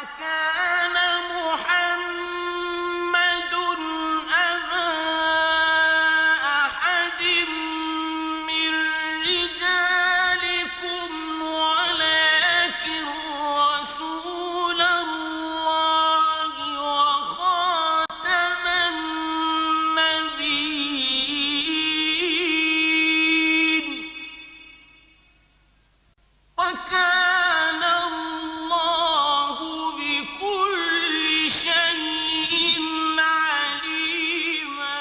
كان محمد أبا أحد من رجالكم ولكن رسول الله وخاتم النبيين وكان الله بكل شيء عليما.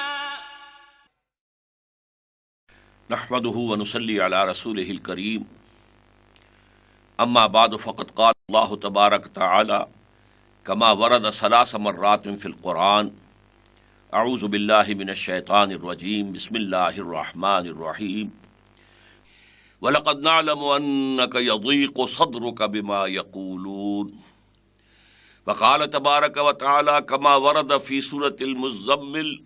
نحمده ونصلي على رسوله الكريم اما بعد فقد قال الله تبارك وتعالى كما ورد 3 مرات في القرآن اعوذ بالله من الشيطان الرجيم بسم الله الرحمن الرحيم وَلَقَدْ نَعْلَمُ أَنَّكَ يَضِيقُ صَدْرُكَ بِمَا يَقُولُونَ وقال تبارك وتعالى كما ورد في سورة المزمل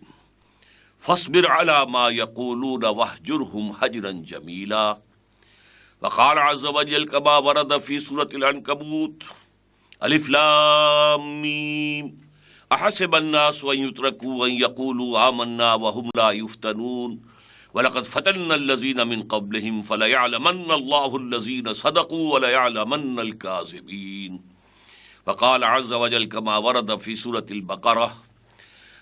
فاصبر على ما يقولون واهجرهم هجرا جميلا وقال عز وجل كما ورد في سورة العنكبوت ألف لام ميم أحسب الناس أن يتركوا أن يقولوا آمنا وهم لا يفتنون وَلَقَدْ فَتَنَّا الَّذِينَ مِنْ قَبْلِهِمْ فَلَيَعْلَمَنَّ اللَّهُ الَّذِينَ صَدَقُوا وَلَيَعْلَمَنَّ الْكَاذِبِينَ وقال عز وجل كما ورد في سورة البقرة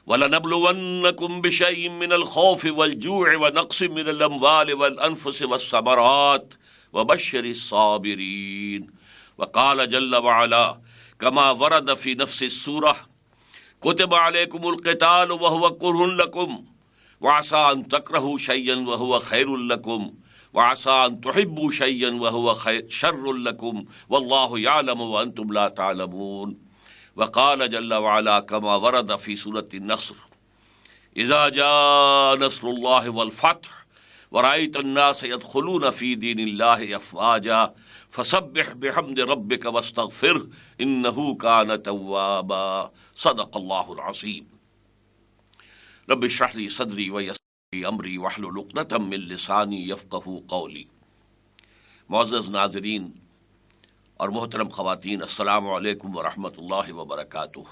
وَلَنَبْلُوَنَّكُمْ بِشَيْءٍ مِّنَ الْخَوْفِ وَالْجُوعِ وَنَقْصٍ مِّنَ الْأَمْوَالِ وَالْأَنفُسِ وَالثَّمَرَاتِ وَبَشِّرِ الصَّابِرِينَ وقال جل وعلا كما ورد في نفس السورة كتب عليكم القتال وهو كره لكم وعسى أن تكرهوا شيئا وهو خير لكم وعسى أن تحبوا شيئا وهو شر لكم والله يعلم وأنتم لا تعلمون وقال جل وعلا كما ورد في سورة النصر إذا جاء نصر الله والفتح ورأيت الناس يدخلون في دين الله أفواجا فسبح بحمد ربك واستغفره إنه كان توابا صدق الله العظيم. رب اشرح لي صدری ویسر لي امری واحلل عقدۃ من لسانی یفقہوا قولی. معزز ناظرین اور محترم خواتین، السلام علیکم ورحمۃ اللہ وبرکاتہ.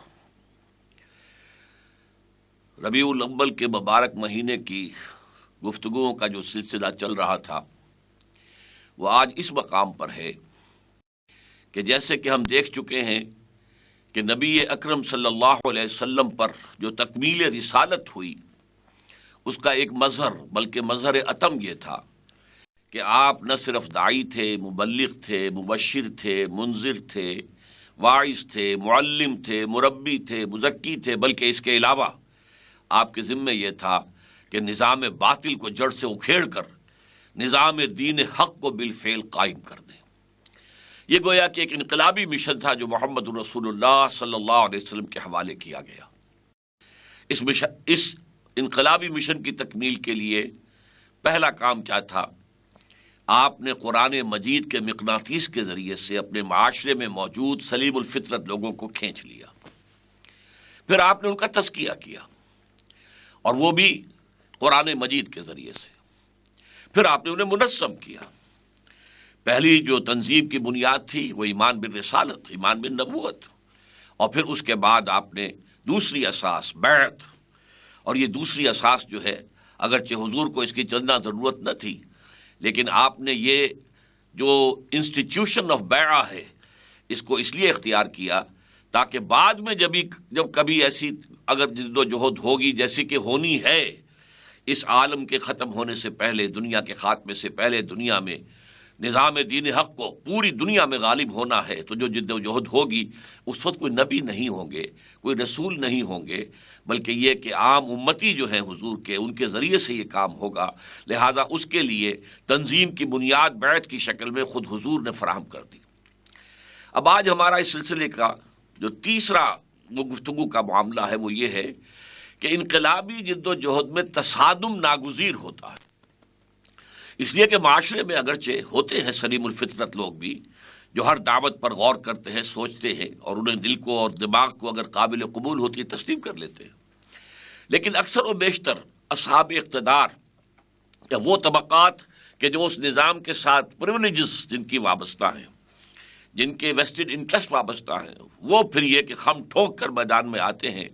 ربیع الاول کے مبارک مہینے کی گفتگوؤں کا جو سلسلہ چل رہا تھا وہ آج اس مقام پر ہے کہ جیسے کہ ہم دیکھ چکے ہیں کہ نبی اکرم صلی اللہ علیہ وسلم پر جو تکمیل رسالت ہوئی اس کا ایک مظہر بلکہ مظہر اتم یہ تھا کہ آپ نہ صرف داعی تھے، مبلغ تھے، مبشر تھے، منذر تھے، واعظ تھے، معلم تھے، مربی تھے، مزکی تھے، بلکہ اس کے علاوہ آپ کے ذمے یہ تھا کہ نظام باطل کو جڑ سے اکھیڑ کر نظام دین حق کو بالفعل قائم کر دیں. یہ گویا کہ ایک انقلابی مشن تھا جو محمد رسول اللہ صلی اللہ علیہ وسلم کے حوالے کیا گیا. اس انقلابی مشن کی تکمیل کے لیے پہلا کام کیا تھا؟ آپ نے قرآن مجید کے مقناطیس کے ذریعے سے اپنے معاشرے میں موجود سلیم الفطرت لوگوں کو کھینچ لیا. پھر آپ نے ان کا تزکیہ کیا اور وہ بھی قرآن مجید کے ذریعے سے. پھر آپ نے انہیں منظم کیا. پہلی جو تنظیم کی بنیاد تھی وہ ایمان بالرسالت، ایمان بالنبوت، اور پھر اس کے بعد آپ نے دوسری اساس بیعت. اور یہ دوسری اساس جو ہے اگرچہ حضور کو اس کی چندنا ضرورت نہ تھی لیکن آپ نے یہ جو انسٹیٹیوشن آف بیعہ ہے اس کو اس لیے اختیار کیا تاکہ بعد میں جب کبھی ایسی اگر جد و جہد ہوگی جیسی کہ ہونی ہے اس عالم کے ختم ہونے سے پہلے، دنیا کے خاتمے سے پہلے دنیا میں نظام دین حق کو پوری دنیا میں غالب ہونا ہے تو جو جد و جہد ہوگی اس وقت کوئی نبی نہیں ہوں گے، کوئی رسول نہیں ہوں گے، بلکہ یہ کہ عام امتی جو ہیں حضور کے ان کے ذریعے سے یہ کام ہوگا. لہذا اس کے لیے تنظیم کی بنیاد بیعت کی شکل میں خود حضور نے فراہم کر دی. اب آج ہمارا اس سلسلے کا جو تیسرا گفتگو کا معاملہ ہے وہ یہ ہے کہ انقلابی جد و جہد میں تصادم ناگزیر ہوتا ہے. اس لیے کہ معاشرے میں اگرچہ ہوتے ہیں سلیم الفطرت لوگ بھی جو ہر دعوت پر غور کرتے ہیں، سوچتے ہیں اور انہیں دل کو اور دماغ کو اگر قابل قبول ہوتی ہے تسلیم کر لیتے ہیں، لیکن اکثر و بیشتر اصحاب اقتدار یا وہ طبقات کہ جو اس نظام کے ساتھ پریولیجز جن کی وابستہ ہیں، جن کے ویسٹڈ انٹرسٹ وابستہ ہیں، وہ پھر یہ کہ خم ٹھوک کر میدان میں آتے ہیں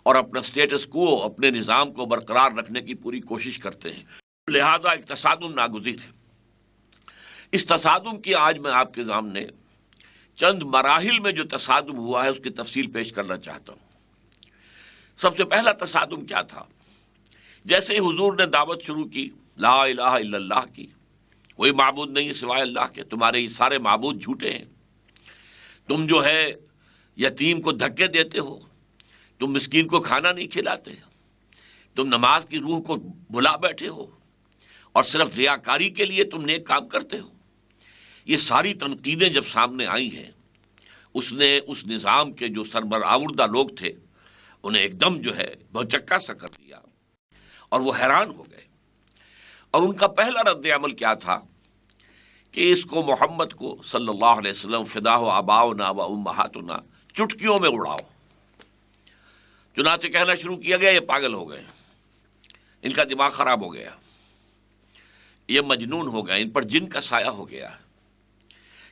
اور اپنا سٹیٹس کو، اپنے نظام کو برقرار رکھنے کی پوری کوشش کرتے ہیں۔ لہذا ایک تصادم ناگزیر ہے۔ اس تصادم کی آج میں آپ کے سامنے چند مراحل میں جو تصادم ہوا ہے اس کی تفصیل پیش کرنا چاہتا ہوں۔ سب سے پہلا تصادم کیا تھا؟ جیسے ہی حضور نے دعوت شروع کی لا الہ الا اللہ کی، کوئی معبود نہیں سوائے اللہ کے، تمہارے یہ سارے معبود جھوٹے ہیں، تم جو ہے یتیم کو دھکے دیتے ہو، تم مسکین کو کھانا نہیں کھلاتے، تم نماز کی روح کو بھلا بیٹھے ہو، اور صرف ریاکاری کے لیے تم نیک کام کرتے ہو۔ یہ ساری تنقیدیں جب سامنے آئی ہیں، اس نے اس نظام کے جو سربراہوردہ لوگ تھے انہیں ایک دم جو ہے بھوچکا سا کر دیا، اور وہ حیران ہو گئے۔ اور ان کا پہلا رد عمل کیا تھا کہ اس کو محمد کو صلی اللہ علیہ وسلم فداہ آباؤنا و امہاتنا چٹکیوں میں اڑاؤ۔ چنانچہ کہنا شروع کیا گیا یہ پاگل ہو گئے، ان کا دماغ خراب ہو گیا، یہ مجنون ہو گئے، ان پر جن کا سایہ ہو گیا،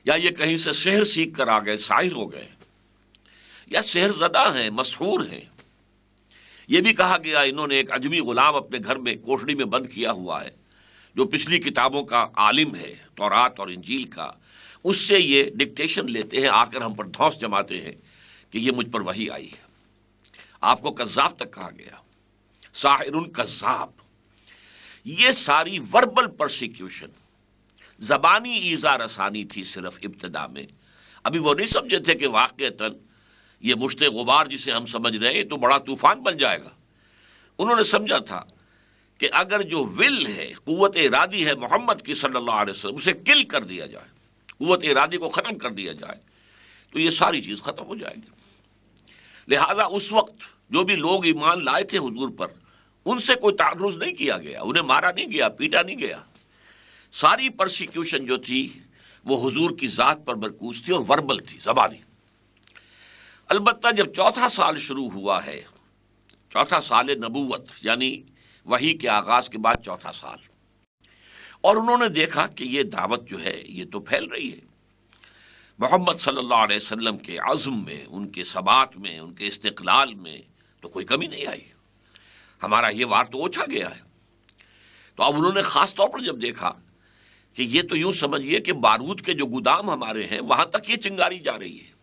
یا یہ کہیں سے سحر سیکھ کر آ گئے، ساحر ہو گئے، یا سحر زدہ ہیں، مسحور ہیں۔ یہ بھی کہا گیا انہوں نے ایک عجمی غلام اپنے گھر میں کوٹڑی میں بند کیا ہوا ہے جو پچھلی کتابوں کا عالم ہے، تورات اور انجیل کا، اس سے یہ ڈکٹیشن لیتے ہیں، آ کر ہم پر دھوس جماتے ہیں کہ یہ مجھ پر وحی آئی ہے۔ آپ کو کذاب تک کہا گیا، ساحر کذاب۔ یہ ساری وربل پرسیکیوشن، زبانی ایذا رسانی تھی صرف ابتدا میں۔ ابھی وہ نہیں سمجھے تھے کہ واقعتاً یہ مشت غبار جسے ہم سمجھ رہے ہیں تو بڑا طوفان بن جائے گا۔ انہوں نے سمجھا تھا کہ اگر جو ول ہے، قوت ارادی ہے محمد کی صلی اللہ علیہ وسلم، اسے کل کر دیا جائے، قوت ارادی کو ختم کر دیا جائے تو یہ ساری چیز ختم ہو جائے گی۔ لہذا اس وقت جو بھی لوگ ایمان لائے تھے حضور پر، ان سے کوئی تعرض نہیں کیا گیا، انہیں مارا نہیں گیا، پیٹا نہیں گیا۔ ساری پرسیکیوشن جو تھی وہ حضور کی ذات پر مرکوز تھی اور وربل تھی، زبانی۔ البتہ جب چوتھا سال شروع ہوا ہے، چوتھا سال نبوت یعنی وحی کے آغاز کے بعد چوتھا سال، اور انہوں نے دیکھا کہ یہ دعوت جو ہے یہ تو پھیل رہی ہے، محمد صلی اللہ علیہ وسلم کے عزم میں، ان کے ثبات میں، ان کے استقلال میں تو کوئی کمی نہیں آئی، ہمارا یہ وار تو اوچھا گیا ہے۔ تو اب انہوں نے خاص طور پر جب دیکھا کہ یہ تو یوں سمجھیے کہ بارود کے جو گودام ہمارے ہیں وہاں تک یہ چنگاری جا رہی ہے۔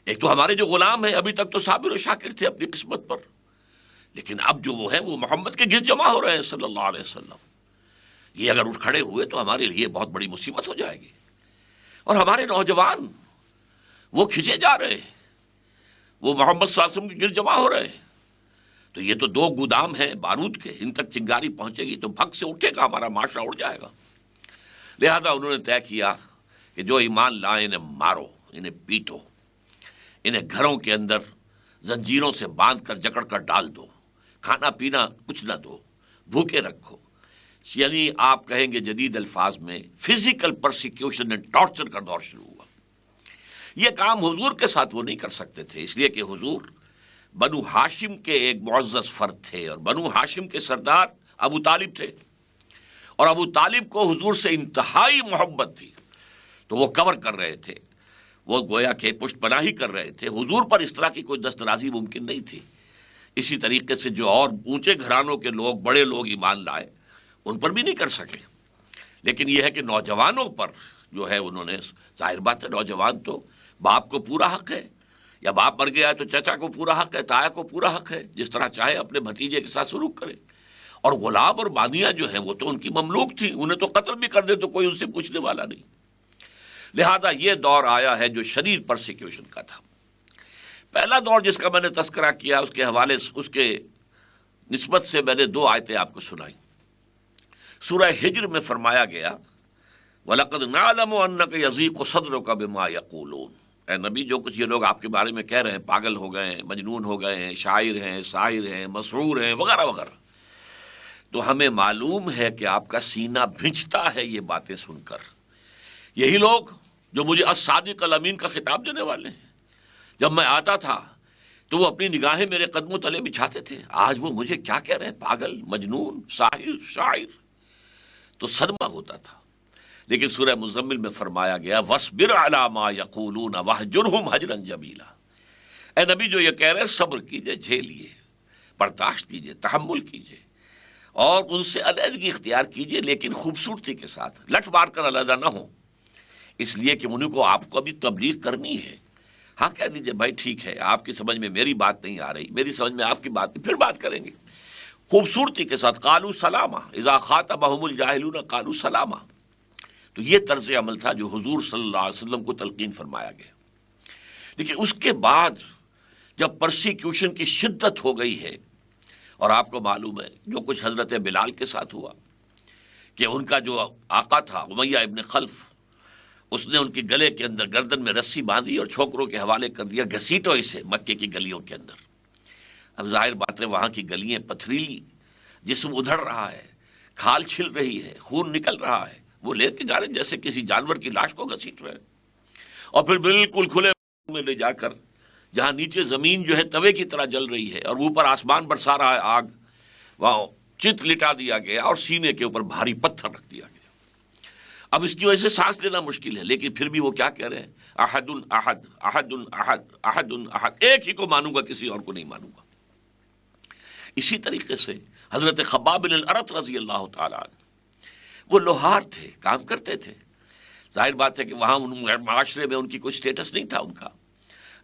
ایک تو ہمارے جو غلام ہیں ابھی تک تو صابر و شاکر تھے اپنی قسمت پر، لیکن اب جو وہ ہے وہ محمد کے گرد جمع ہو رہے ہیں صلی اللہ علیہ وسلم۔ یہ اگر اٹھ کھڑے ہوئے تو ہمارے لیے بہت بڑی مصیبت ہو جائے گی، اور ہمارے نوجوان وہ کھنچے جا رہے ہیں، وہ محمد صلی اللہ علیہ وسلم کے گرد جمع ہو رہے ہیں۔ تو یہ تو دو گودام ہیں بارود کے، ان تک چنگاری پہنچے گی تو بھگ سے اٹھے گا، ہمارا معاشرہ اڑ جائے گا۔ لہذا انہوں نے طے کیا کہ جو ایمان لائیں انہیں مارو، انہیں پیٹو، انہیں گھروں کے اندر زنجیروں سے باندھ کر جکڑ کر ڈال دو، کھانا پینا کچھ نہ دو، بھوکے رکھو۔ یعنی آپ کہیں گے جدید الفاظ میں فزیکل پرسیکیوشن اینڈ ٹارچر کا دور شروع ہوا۔ یہ کام حضور کے ساتھ وہ نہیں کر سکتے تھے، اس لیے کہ حضور بنو ہاشم کے ایک معزز فرد تھے، اور بنو ہاشم کے سردار ابو طالب تھے، اور ابو طالب کو حضور سے انتہائی محبت تھی، تو وہ کور کر رہے تھے، وہ گویا کہ پشت پناہی کر رہے تھے۔ حضور پر اس طرح کی کوئی دسترازی ممکن نہیں تھی۔ اسی طریقے سے جو اور اونچے گھرانوں کے لوگ، بڑے لوگ ایمان لائے، ان پر بھی نہیں کر سکے۔ لیکن یہ ہے کہ نوجوانوں پر جو ہے انہوں نے، ظاہر بات ہے نوجوان تو باپ کو پورا حق ہے، یا باپ مر گیا ہے تو چچا کو پورا حق ہے، تایا کو پورا حق ہے، جس طرح چاہے اپنے بھتیجے کے ساتھ سلوک کرے۔ اور غلام اور بانیاں جو ہیں وہ تو ان کی مملوک تھی، انہیں تو قتل بھی کر دے تو کوئی ان سے پوچھنے والا نہیں۔ لہذا یہ دور آیا ہے جو شدید پرسیکیوشن کا تھا۔ پہلا دور جس کا میں نے تذکرہ کیا، اس کے حوالے اس کے نسبت سے میں نے دو آیتیں آپ کو سنائی۔ سورہ ہجر میں فرمایا گیا وَلَقَدْ نَعْلَمُ أَنَّكَ يَضِيقُ صَدْرُكَ بِمَا يَقُولُونَ، اے نبی جو کچھ یہ لوگ آپ کے بارے میں کہہ رہے ہیں، پاگل ہو گئے ہیں، مجنون ہو گئے ہیں، شاعر ہیں، ساحر ہیں، مسحور ہیں، وغیرہ وغیرہ، تو ہمیں معلوم ہے کہ آپ کا سینہ بھنچتا ہے یہ باتیں سن کر۔ یہی لوگ جو مجھے الصادق الامین کا خطاب دینے والے ہیں، جب میں آتا تھا تو وہ اپنی نگاہیں میرے قدموں تلے بچھاتے تھے، آج وہ مجھے کیا کہہ رہے ہیں، پاگل، مجنون، ساحر، شاعر، تو صدمہ ہوتا تھا۔ لیکن سورہ مزمل میں فرمایا گیا وَاصْبِرْ عَلَىٰ مَا يَقُولُونَ وَاهْجُرْهُمْ هَجْرًا جَمِيلًا، اے نبی جو یہ کہہ رہے ہیں صبر کیجئے، جھیلیے، برداشت کیجئے، تحمل کیجئے اور ان سے علیحدگی اختیار کیجئے، لیکن خوبصورتی کے ساتھ، لٹ مار کر علیحدہ نہ ہو، اس لیے کہ انہیں کو آپ کو ابھی تبلیغ کرنی ہے۔ ہاں کہہ دیجئے بھائی ٹھیک ہے، آپ کی سمجھ میں میری بات نہیں آ رہی، میری سمجھ میں آپ کی بات نہیں، پھر بات کریں گے خوبصورتی کے ساتھ۔ قالوا سلاما اذا خاطبهم الجاہلون قالوا سلاما، تو یہ طرز عمل تھا جو حضور صلی اللہ علیہ وسلم کو تلقین فرمایا گیا۔ لیکن اس کے بعد جب پرسیکیوشن کی شدت ہو گئی ہے، اور آپ کو معلوم ہے جو کچھ حضرت بلال کے ساتھ ہوا کہ ان کا جو آقا تھا امیہ ابن خلف، اس نے ان کے گلے کے اندر گردن میں رسی باندھی اور چھوکروں کے حوالے کر دیا، گھسیٹو اسے مکے کی گلیوں کے اندر۔ اب ظاہر بات ہے وہاں کی گلیاں پتھریلی، جسم ادھڑ رہا ہے، کھال چھل رہی ہے، خون نکل رہا ہے، وہ لے کے جا رہے جیسے کسی جانور کی لاش کو گھسیٹ رہے ہیں، اور پھر بالکل کھلے میں لے جا کر جہاں نیچے زمین جو ہے توے کی طرح جل رہی ہے اور اوپر آسمان برسا رہا ہے آگ، وہاں چت لٹا دیا گیا اور سینے کے اوپر بھاری پتھر رکھ دیا گیا۔ اب اس کی وجہ سے سانس لینا مشکل ہے، لیکن پھر بھی وہ کیا کہہ رہے ہیں؟ احد احد احد احد احد احد، ایک ہی کو مانوں گا، کسی اور کو نہیں مانوں گا۔ اسی طریقے سے حضرت خباب بن الارت رضی اللہ تعالیٰ عنہ، وہ لوہار تھے، کام کرتے تھے، ظاہر بات ہے کہ وہاں معاشرے میں ان کی کوئی سٹیٹس نہیں تھا ان کا،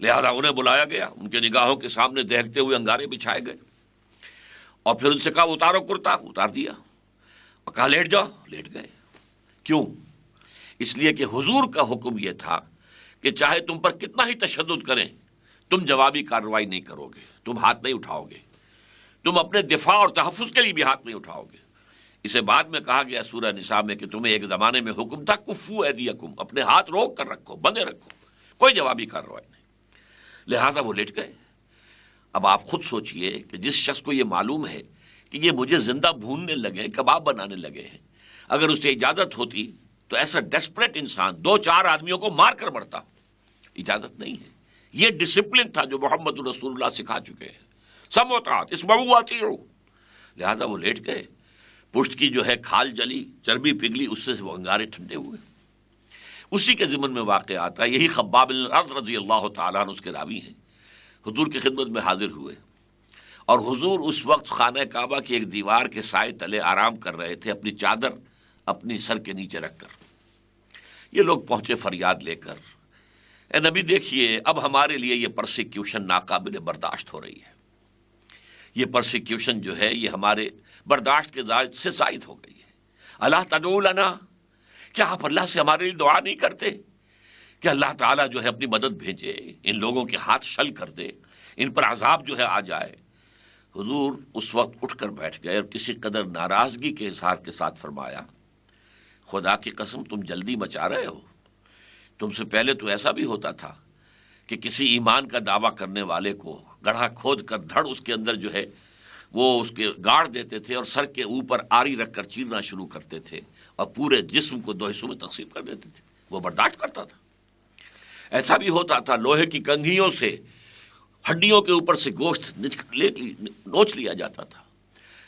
لہذا انہیں بلایا گیا، ان کے نگاہوں کے سامنے دہکتے ہوئے انگارے بچھائے گئے، اور پھر ان سے کہا اتارو کرتا، اتار دیا، اور کہا لیٹ جاؤ، لیٹ گئے۔ کیوں؟ اس لیے کہ حضور کا حکم یہ تھا کہ چاہے تم پر کتنا ہی تشدد کریں، تم جوابی کارروائی نہیں کرو گے، تم ہاتھ نہیں اٹھاؤ گے، تم اپنے دفاع اور تحفظ کے لیے بھی ہاتھ نہیں اٹھاؤ گے۔ اسے بعد میں کہا گیا سورہ نساء میں کہ تمہیں ایک زمانے میں حکم تھا کفو ایدیکم، اپنے ہاتھ روک کر رکھو، بندے رکھو، کوئی جوابی کارروائی نہیں، لہذا وہ لیٹ گئے۔ اب آپ خود سوچئے کہ جس شخص کو یہ معلوم ہے کہ یہ مجھے زندہ بھوننے لگے، کباب بنانے لگے ہیں، اگر اس سے اجازت ہوتی تو ایسا ڈیسپریٹ انسان 2-4 آدمیوں کو مار کر مرتا، اجازت نہیں ہے۔ یہ ڈسپلن تھا جو محمد رسول اللہ سکھا چکے ہیں، سموتات اسمعوا واطیعوا، لہذا وہ لیٹ گئے، پشت کی جو ہے کھال جلی، چربی پگھلی، اس سے وہ انگارے ٹھنڈے ہوئے۔ اسی کے ضمن میں واقع آتا ہے، یہی خباب بن الارت رضی اللہ تعالیٰ عنہ اس کے راوی ہیں، حضور کی خدمت میں حاضر ہوئے، اور حضور اس وقت خانہ کعبہ کی ایک دیوار کے سائے تلے آرام کر رہے تھے، اپنی چادر اپنی سر کے نیچے رکھ کر۔ یہ لوگ پہنچے فریاد لے کر، اے نبی دیکھیے اب ہمارے لیے یہ پرسیکیوشن ناقابل برداشت ہو رہی ہے، یہ پرسیکیوشن جو ہے یہ ہمارے برداشت کے سے زائد ہو گئی ہے۔ اللہ تدعو لنا، کیا آپ اللہ سے ہمارے لیے دعا نہیں کرتے کہ اللہ تعالیٰ جو ہے اپنی مدد بھیجے، ان لوگوں کے ہاتھ شل کر دے، ان پر عذاب جو ہے آ جائے۔ حضور اس وقت اٹھ کر بیٹھ گئے اور کسی قدر ناراضگی کے اظہار کے ساتھ فرمایا، خدا کی قسم تم جلدی مچا رہے ہو، تم سے پہلے تو ایسا بھی ہوتا تھا کہ کسی ایمان کا دعویٰ کرنے والے کو گڑھا کھود کر دھڑ اس کے اندر جو ہے وہ اس کے گاڑ دیتے تھے اور سر کے اوپر آری رکھ کر چیرنا شروع کرتے تھے اور پورے جسم کو 2 حصوں میں تقسیم کر دیتے تھے، وہ برداشت کرتا تھا۔ ایسا بھی ہوتا تھا لوہے کی کنگھیوں سے ہڈیوں کے اوپر سے گوشت نوچ لیا جاتا تھا،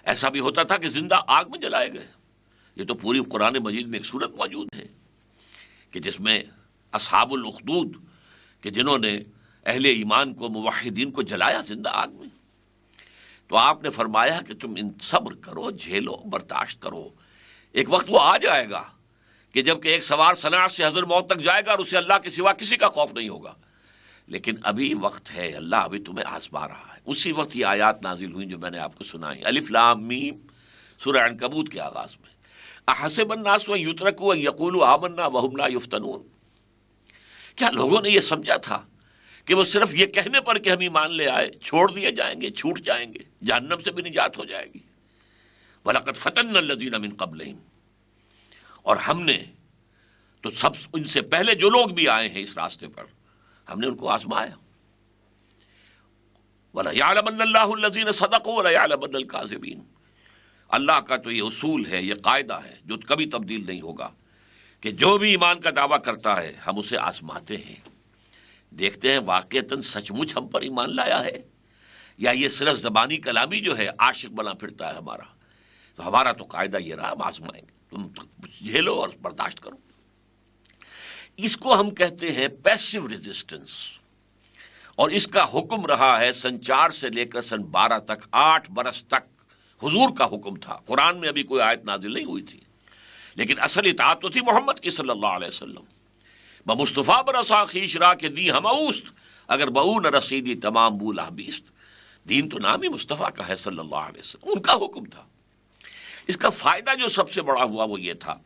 ایسا بھی ہوتا تھا کہ زندہ آگ میں جلائے گئے۔ یہ تو پوری قرآن مجید میں ایک صورت موجود ہے کہ جس میں اصحاب الاخدود کہ جنہوں نے اہل ایمان کو، موحدین کو جلایا زندہ آگ میں، تو آپ نے فرمایا کہ تم ان صبر کرو، جھیلو، برداشت کرو، ایک وقت وہ آ جائے گا کہ جب کہ ایک سوار صنعت سے حضر موت تک جائے گا اور اسے اللہ کے سوا کسی کا خوف نہیں ہوگا، لیکن ابھی وقت ہے، اللہ ابھی تمہیں آزما رہا ہے۔ اسی وقت یہ آیات نازل ہوئیں جو میں نے آپ کو سنائی، الف لام میم، سورہ عنکبوت کے آغاز میں، احسب الناس ان یترکوا ان یقولوا آمنا وهم لا یفتنون، کیا لوگوں نے یہ سمجھا تھا کہ وہ صرف یہ کہنے پر کہ ہم ایمان لے آئے چھوڑ دیے جائیں گے، چھوٹ جائیں گے، جہنم سے بھی نجات ہو جائے گی؟ وَلَقَدْ فَتَنَّا الَّذِينَ مِن قَبْلِهِمْ، اور ہم نے تو سب ان سے پہلے جو لوگ بھی آئے ہیں اس راستے پر، ہم نے ان کو آزمایا۔ وَلَيَعْلَمَنَّ اللَّهُ الَّذِينَ صَدَقُوا وَلَيَعْلَمَنَّ الْكَاذِبِينَ، اللہ کا تو یہ اصول ہے، یہ قاعدہ ہے جو کبھی تبدیل نہیں ہوگا کہ جو بھی ایمان کا دعویٰ کرتا ہے ہم اسے آزماتے ہیں، دیکھتے ہیں واقعتاً سچ مچ ہم پر ایمان لایا ہے یا یہ صرف زبانی کلامی جو ہے عاشق بنا پھرتا ہے ہمارا۔ تو ہمارا تو قاعدہ یہ رہا، ہم آزمائیں گے۔ تم جھیلو اور برداشت کرو. اس کو ہم کہتے ہیں پیسو ریزسٹنس، اور اس کا حکم رہا ہے سن 4 سے لے کر سن 12 تک، 8 برس تک حضور کا حکم تھا. قرآن میں ابھی کوئی آیت نازل نہیں ہوئی تھی، لیکن اصل اطاعت تو تھی محمد کی صلی اللہ علیہ وسلم. بمصطفیٰ برسا خیش را کے دی ہم اوست، اگر بہو نہ رسیدی تمام بولا بیست. دین تو نام ہی مصطفیٰ کا ہے صلی اللہ علیہ وسلم، ان کا حکم تھا. اس کا فائدہ جو سب سے بڑا ہوا وہ یہ تھا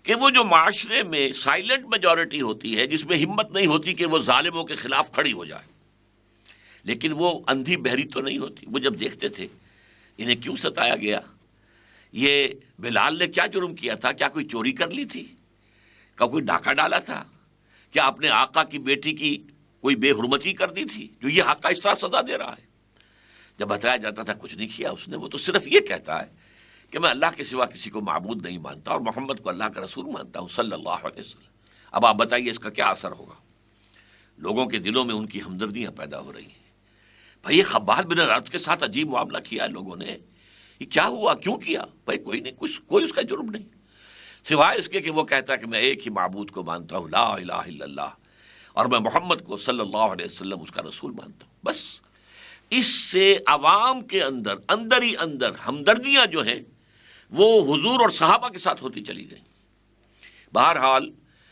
کہ وہ جو معاشرے میں سائلنٹ میجورٹی ہوتی ہے، جس میں ہمت نہیں ہوتی کہ وہ ظالموں کے خلاف کھڑی ہو جائے، لیکن وہ اندھی بہری تو نہیں ہوتی. وہ جب دیکھتے تھے انہیں کیوں ستایا گیا، یہ بلال نے کیا جرم کیا تھا، کیا کوئی چوری کر لی تھی، کیا کوئی ڈاکہ ڈالا تھا، کیا اپنے آقا کی بیٹی کی کوئی بے حرمتی کر دی تھی جو یہ آقا اس طرح سزا دے رہا ہے. جب بتایا جاتا تھا کچھ نہیں کیا اس نے، وہ تو صرف یہ کہتا ہے کہ میں اللہ کے سوا کسی کو معبود نہیں مانتا اور محمد کو اللہ کا رسول مانتا ہوں صلی اللہ علیہ وسلم. اب آپ بتائیے اس کا کیا اثر ہوگا. لوگوں کے دلوں میں ان کی ہمدردیاں پیدا ہو رہی ہیں. بھائی یہ خبال بن ارد کے ساتھ عجیب معاملہ کیا ہے لوگوں نے، یہ کیا ہوا، کیوں کیا؟ بھائی کوئی نہیں، کوئی اس کا جرم نہیں، سوائے اس کے کہ وہ کہتا ہے کہ میں ایک ہی معبود کو مانتا ہوں، لا الہ الا اللہ، اور میں محمد کو صلی اللہ علیہ وسلم اس کا رسول مانتا ہوں. بس اس سے عوام کے اندر ہی اندر ہمدردیاں جو ہیں وہ حضور اور صحابہ کے ساتھ ہوتی چلی گئیں. بہرحال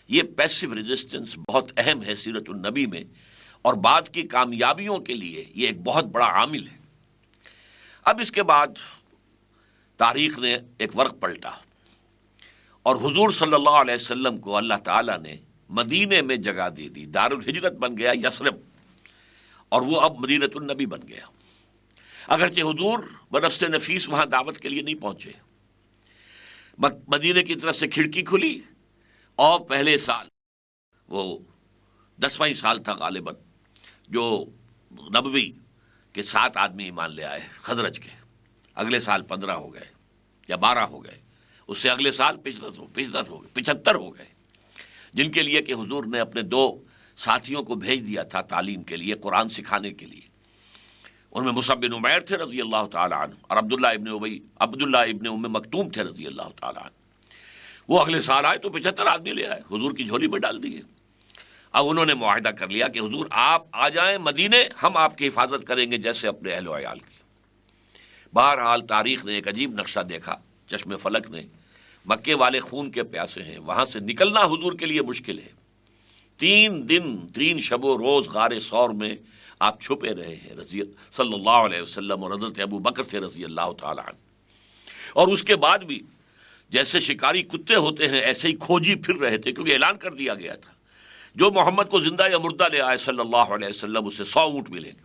یہ پیسو ریزسٹنس بہت اہم ہے سیرت النبی میں، اور بعد کی کامیابیوں کے لیے یہ ایک بہت بڑا عامل ہے. اب اس کے بعد تاریخ نے ایک ورق پلٹا، اور حضور صلی اللہ علیہ وسلم کو اللہ تعالیٰ نے مدینے میں جگہ دے دی. دار الہجرت بن گیا یثرب، اور وہ اب مدینۃ النبی بن گیا. اگرچہ حضور بنفس نفیس وہاں دعوت کے لیے نہیں پہنچے، مدینے کی طرف سے کھڑکی کھلی، اور پہلے سال وہ 10واں سال تھا غالباً، جو نبوی کے 7 آدمی ایمان لے آئے خزرج کے. اگلے سال 15 ہو گئے یا 12 ہو گئے، اس سے اگلے سال 75 ہو گئے، جن کے لیے کہ حضور نے اپنے 2 ساتھیوں کو بھیج دیا تھا تعلیم کے لیے، قرآن سکھانے کے لیے. ان میں مصعب بن عمیر تھے رضی اللہ تعالیٰ عنہ، اور عبداللہ ابن ام مکتوم تھے رضی اللہ تعالیٰ عنہ. وہ اگلے سال آئے تو 75 آدمی لے آئے، حضور کی جھولی میں ڈال دیے. اب انہوں نے معاہدہ کر لیا کہ حضور آپ آ جائیں مدینے، ہم آپ کی حفاظت کریں گے جیسے اپنے اہل و عیال کی. بہرحال تاریخ نے ایک عجیب نقشہ دیکھا، چشم فلک نے. مکے والے خون کے پیاسے ہیں، وہاں سے نکلنا حضور کے لیے مشکل ہے. 3 دن 3 شب و روز غار ثور میں آپ چھپے رہے ہیں صلی اللہ علیہ وسلم، اور حضرت ابو بکر تھے رضی اللہ تعالیٰ عنہ. اور اس کے بعد بھی جیسے شکاری کتے ہوتے ہیں ایسے ہی کھوجی پھر رہے تھے، کیونکہ اعلان کر دیا گیا تھا جو محمد کو زندہ یا مردہ لے آئے صلی اللہ علیہ وسلم اسے 100 اونٹ ملیں گے.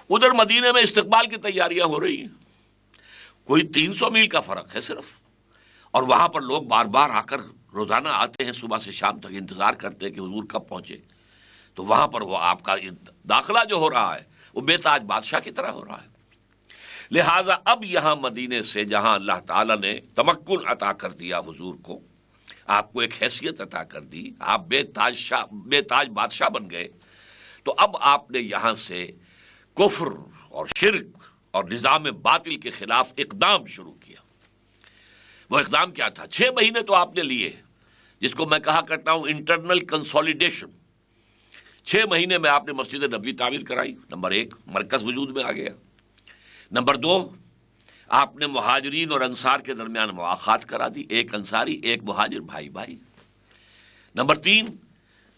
ادھر مدینے میں استقبال کی تیاریاں ہو رہی ہیں، کوئی 300 میل کا فرق ہے صرف، اور وہاں پر لوگ بار بار آ کر روزانہ آتے ہیں، صبح سے شام تک انتظار کرتے ہیں کہ حضور کب پہنچے. تو وہاں پر وہ آپ کا داخلہ جو ہو رہا ہے وہ بے تاج بادشاہ کی طرح ہو رہا ہے. لہٰذا اب یہاں مدینے سے جہاں اللہ تعالیٰ نے تمکن عطا کر دیا حضور کو، آپ کو ایک حیثیت عطا کر دی، آپ بے تاج بادشاہ بن گئے، تو اب آپ نے یہاں سے کفر اور شرک اور نظام باطل کے خلاف اقدام شروع کیا. وہ اقدام کیا تھا؟ 6 مہینے تو آپ نے لیے، جس کو میں کہا کرتا ہوں انٹرنل کنسولیڈیشن. 6 مہینے میں آپ نے مسجد نبوی تعمیر کرائی. نمبر 1 مرکز وجود میں آ گیا. نمبر 2 آپ نے مہاجرین اور انصار کے درمیان مواخات کرا دی، ایک انصاری ایک مہاجر بھائی بھائی. نمبر 3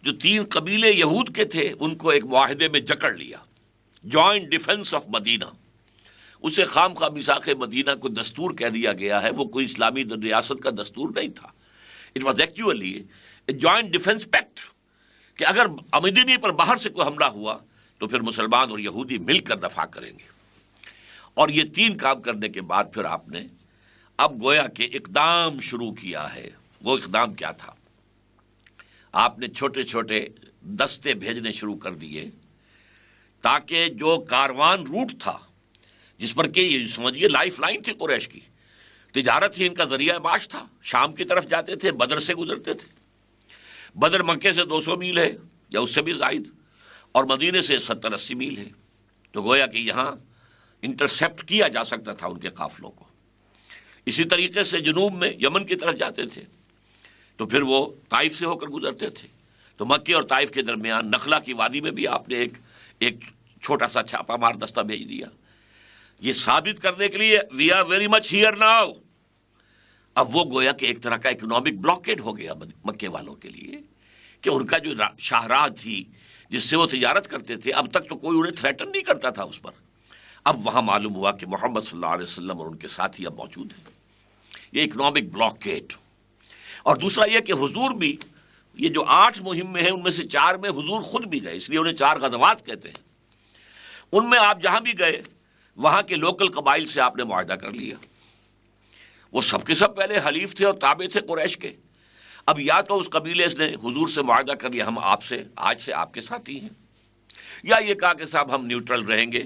جو 3 قبیلے یہود کے تھے ان کو ایک معاہدے میں جکڑ لیا، جوائنٹ ڈیفنس آف مدینہ. اسے خام خواہ میثاق مدینہ کو دستور کہہ دیا گیا ہے، وہ کوئی اسلامی ریاست کا دستور نہیں تھا. It was actually a joint defence packet, کہ اگر مدینے پر باہر سے کوئی حملہ ہوا تو پھر مسلمان اور یہودی مل کر دفاع کریں گے. اور یہ 3 کام کرنے کے بعد پھر آپ نے اب گویا کہ اقدام شروع کیا ہے. وہ اقدام کیا تھا؟ آپ نے چھوٹے چھوٹے دستے بھیجنے شروع کر دیے، تاکہ جو کاروان روٹ تھا جس پر کہ یہ سمجھیے لائف لائن تھی قریش کی، تجارت ہی ان کا ذریعہ معاش تھا. شام کی طرف جاتے تھے، بدر سے گزرتے تھے. بدر مکے سے 200 میل ہے یا اس سے بھی زائد، اور مدینے سے 70-80 میل ہے. تو گویا کہ یہاں انٹرسیپٹ کیا جا سکتا تھا ان کے قافلوں کو. اسی طریقے سے جنوب میں یمن کی طرف جاتے تھے تو پھر وہ طائف سے ہو کر گزرتے تھے. تو مکے اور طائف کے درمیان نخلا کی وادی میں بھی آپ نے ایک چھوٹا سا چھاپا مار دستہ بھیج دیا، یہ ثابت کرنے کے لیے we are very much here now. اب وہ گویا کہ ایک طرح کا اکنامک بلاکیڈ ہو گیا مکے والوں کے لیے کہ ان کا جو شاہراہ تھی جس سے وہ تجارت کرتے تھے، اب تک تو کوئی انہیں تھریٹن نہیں کرتا تھا اس پر. اب وہاں معلوم ہوا کہ محمد صلی اللہ علیہ وسلم اور ان کے ساتھی اب موجود ہیں. یہ اکنامک بلاکیڈ. اور دوسرا یہ کہ حضور بھی یہ جو 8 مہم میں ہیں ان میں سے 4 میں حضور خود بھی گئے، اس لیے انہیں 4 غزوات کہتے ہیں. ان میں آپ جہاں بھی گئے وہاں کے لوکل قبائل سے آپ نے معاہدہ کر لیا. وہ سب کے سب پہلے حلیف تھے اور تابع تھے قریش کے. اب یا تو اس قبیلے نے حضور سے معاہدہ کر لیا ہم آپ سے آج سے آپ کے ساتھی ہیں، یا یہ کہا کہ صاحب ہم نیوٹرل رہیں گے،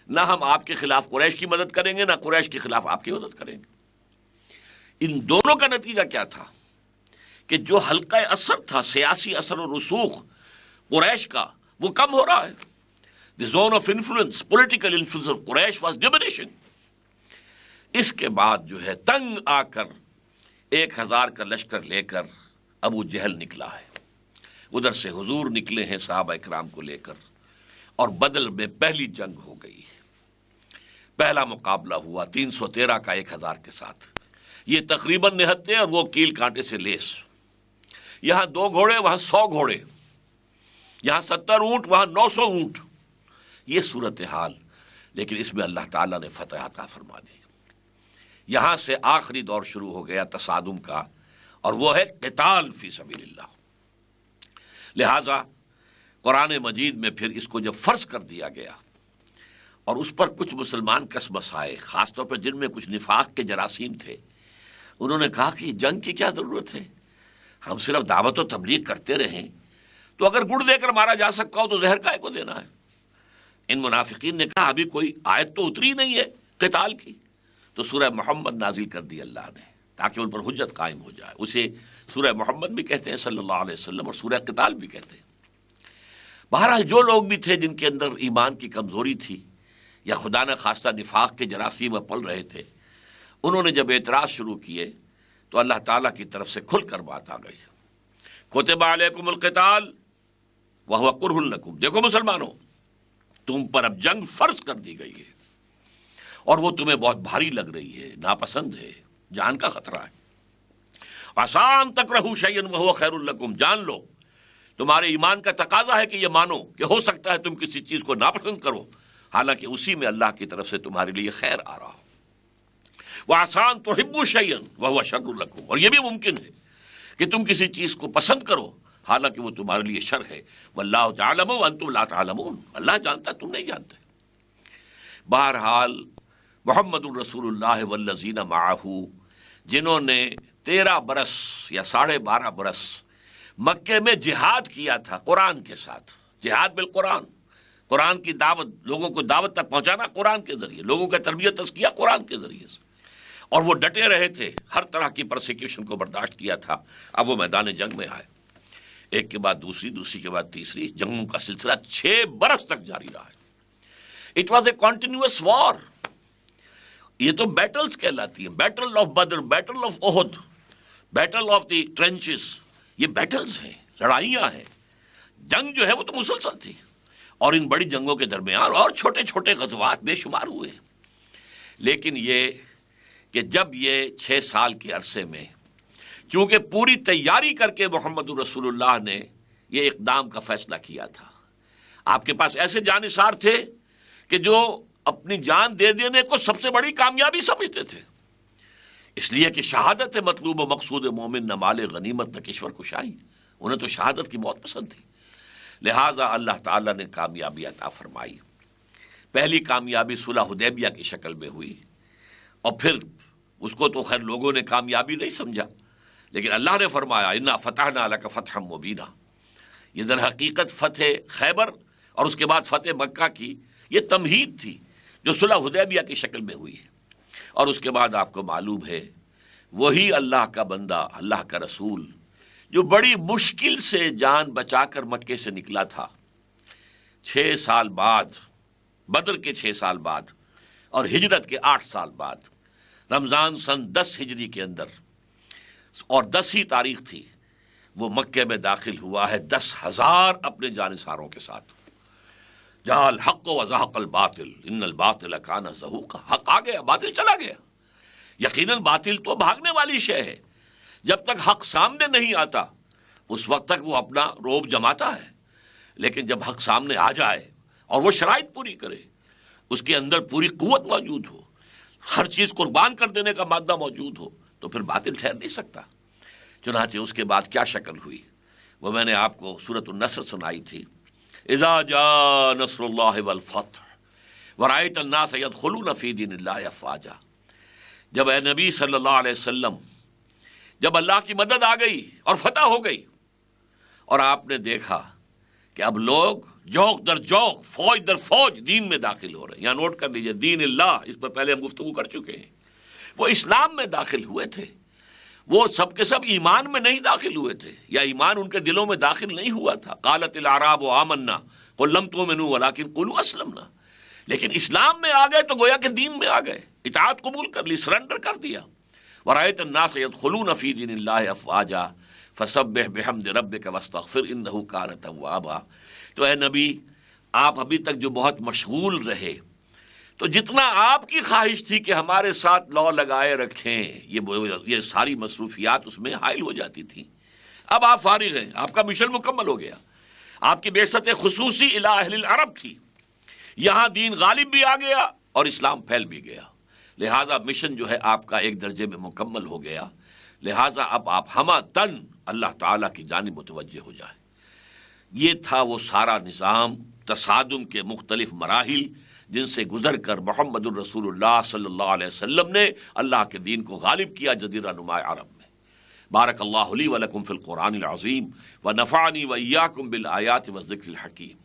نہ ہم آپ کے خلاف قریش کی مدد کریں گے نہ قریش کے خلاف آپ کی مدد کریں گے. ان دونوں کا نتیجہ کیا تھا کہ جو حلقہ اثر تھا، سیاسی اثر و رسوخ قریش کا، وہ کم ہو رہا ہے. The zone of influence, political influence of Quraysh was diminishing. اس کے بعد جو ہے تنگ آ کر 1000 کا لشکر لے کر ابو جہل نکلا ہے. ادھر سے حضور نکلے ہیں صحابہ اکرام کو لے کر، اور بدر میں پہلی جنگ ہو گئی. پہلا مقابلہ ہوا 313 کا 1000 کے ساتھ. یہ تقریباً نہتے اور وہ کیل کانٹے سے لیس. یہاں 2 گھوڑے وہاں 100 گھوڑے، یہاں 70 اونٹ وہاں 900 اونٹ. یہ صورتحال، لیکن اس میں اللہ تعالیٰ نے فتح عطا فرما دی. یہاں سے آخری دور شروع ہو گیا تصادم کا، اور وہ ہے قتال فی سبیل اللہ. لہذا قرآن مجید میں پھر اس کو جب فرض کر دیا گیا اور اس پر کچھ مسلمان کسمس آئے، خاص طور پر جن میں کچھ نفاق کے جراثیم تھے، انہوں نے کہا کہ جنگ کی کیا ضرورت ہے، ہم صرف دعوت و تبلیغ کرتے رہیں تو اگر گڑ دے کر مارا جا سکتا ہو تو زہر کائے کو دینا ہے. ان منافقین نے کہا ابھی کوئی آیت تو اتری نہیں ہے قتال کی. تو سورہ محمد نازل کر دی اللہ نے تاکہ ان پر حجت قائم ہو جائے. اسے سورہ محمد بھی کہتے ہیں صلی اللہ علیہ وسلم، اور سورہ قتال بھی کہتے ہیں. بہرحال جو لوگ بھی تھے جن کے اندر ایمان کی کمزوری تھی یا خدا نہ خواستہ نفاق کے جراثیم میں پل رہے تھے، انہوں نے جب اعتراض شروع کیے تو اللہ تعالیٰ کی طرف سے کھل کر بات آ گئی. کتب علیکم القتال وہو کرہ لکم. دیکھو مسلمانوں، تم پر اب جنگ فرض کر دی گئی ہے اور وہ تمہیں بہت بھاری لگ رہی ہے، ناپسند ہے، جان کا خطرہ ہے. عسیٰ ان تکرہوا شیئا وہو خیر لکم. جان لو تمہارے ایمان کا تقاضا ہے کہ یہ مانو کہ ہو سکتا ہے تم کسی چیز کو ناپسند کرو، حالانکہ اسی میں اللہ کی طرف سے تمہارے لیے خیر آ رہا ہو. وعسیٰ ان تحبوا شیئا وہو شر لکم. اور یہ بھی ممکن ہے کہ تم کسی چیز کو پسند کرو حالانکہ وہ تمہارے لیے شر ہے. واللہ یعلم وانتم لا تعلمون. اللہ جانتا تم نہیں جانتے. بہرحال محمد الرسول اللہ والذین معہ، جنہوں نے 13 برس یا 12.5 برس مکے میں جہاد کیا تھا قرآن کے ساتھ، جہاد بالقرآن، قرآن کی دعوت، لوگوں کو دعوت تک پہنچانا قرآن کے ذریعے، لوگوں کا تربیت تزکیہ قرآن کے ذریعے سے، اور وہ ڈٹے رہے تھے، ہر طرح کی پرسیکیوشن کو برداشت کیا تھا. اب وہ میدان جنگ میں آئے، ایک کے بعد دوسری، دوسری کے بعد تیسری جنگوں کا سلسلہ 6 برس تک جاری رہا ہے. It was a continuous war. یہ تو بیٹلز کہلاتی ہیں، battle of Badr, battle of Uhud, battle of the trenches. یہ بیٹلز ہیں، لڑائیاں ہیں. جنگ جو ہے وہ تو مسلسل تھی، اور ان بڑی جنگوں کے درمیان اور چھوٹے چھوٹے غزوات بے شمار ہوئے. لیکن یہ کہ جب یہ 6 سال کے عرصے میں چونکہ پوری تیاری کر کے محمد رسول اللہ نے یہ اقدام کا فیصلہ کیا تھا، آپ کے پاس ایسے جانثار تھے کہ جو اپنی جان دے دینے کو سب سے بڑی کامیابی سمجھتے تھے. اس لیے کہ شہادت مطلوب و مقصود مومن نہ مال غنیمت نہ کشور کشائی. انہیں تو شہادت کی موت پسند تھی. لہٰذا اللہ تعالیٰ نے کامیابی عطا فرمائی. پہلی کامیابی صلح حدیبیہ کی شکل میں ہوئی، اور پھر اس کو تو خیر لوگوں نے کامیابی نہیں سمجھا، لیکن اللہ نے فرمایا انا فتحنا لک فتحا مبینا. یہ در حقیقت فتح خیبر اور اس کے بعد فتح مکہ کی یہ تمہید تھی جو صلح حدیبیہ کی شکل میں ہوئی ہے. اور اس کے بعد آپ کو معلوم ہے وہی اللہ کا بندہ، اللہ کا رسول جو بڑی مشکل سے جان بچا کر مکے سے نکلا تھا، 6 سال بعد، بدر کے 6 سال بعد اور ہجرت کے 8 سال بعد رمضان سن 10 ہجری کے اندر اور 10 ہی تاریخ تھی، وہ مکے میں داخل ہوا ہے 10,000 اپنے جانثاروں کے ساتھ۔ جہاں الحق و زہق الباطل ان الباطل کان زہوقا، حق آ گیا، باطل چلا گیا۔ یقیناً باطل تو بھاگنے والی شے ہے، جب تک حق سامنے نہیں آتا اس وقت تک وہ اپنا روب جماتا ہے، لیکن جب حق سامنے آ جائے اور وہ شرائط پوری کرے، اس کے اندر پوری قوت موجود ہو، ہر چیز قربان کر دینے کا مادہ موجود ہو، تو پھر باطل ٹھہر نہیں سکتا۔ چنانچہ اس کے بعد کیا شکل ہوئی وہ میں نے آپ کو سورۃ النصر سنائی تھی۔ اذا جاء نصر اللہ والفتح ورأیت الناس يدخلون فی دین اللہ افواجا، جب اے نبی صلی اللہ علیہ وسلم، جب اللہ کی مدد آ گئی اور فتح ہو گئی اور آپ نے دیکھا کہ اب لوگ جوق در جوق، فوج در فوج دین میں داخل ہو رہے ہیں۔ یہاں نوٹ کر لیجئے، دین اللہ، اس پر پہلے ہم گفتگو کر چکے ہیں، وہ اسلام میں داخل ہوئے تھے، وہ سب کے سب ایمان میں نہیں داخل ہوئے تھے، یا ایمان ان کے دلوں میں داخل نہیں ہوا تھا۔ قالت الاعراب آمنا قل لم تؤمنوا ولکن قولوا اسلمنا، لیکن اسلام میں آ گئے تو گویا کہ دین میں آ گئے، اطاعت قبول کر لی، سرنڈر کر دیا۔ ورأیت الناس يدخلون فی دین اللہ افواجا فسبح بحمد ربک واستغفر انہ کان توابا۔ تو اے نبی، آپ ابھی تک جو بہت مشغول رہے، تو جتنا آپ کی خواہش تھی کہ ہمارے ساتھ لو لگائے رکھیں، یہ ساری مصروفیات اس میں حائل ہو جاتی تھیں۔ اب آپ فارغ ہیں، آپ کا مشن مکمل ہو گیا، آپ کی بعثت خصوصی الی اہل العرب تھی، یہاں دین غالب بھی آ گیا اور اسلام پھیل بھی گیا، لہذا مشن جو ہے آپ کا ایک درجے میں مکمل ہو گیا، لہذا اب آپ ہمہ تن اللہ تعالیٰ کی جانب متوجہ ہو جائیں۔ یہ تھا وہ سارا نظام، تصادم کے مختلف مراحل جن سے گزر کر محمد الرسول اللہ صلی اللہ علیہ وسلم نے اللہ کے دین کو غالب کیا جزیرہ نما عرب میں۔ بارک اللہ لی ولکم فی القرآن العظیم ونفعنی وإیاکم بالآیات والذکر الحکیم۔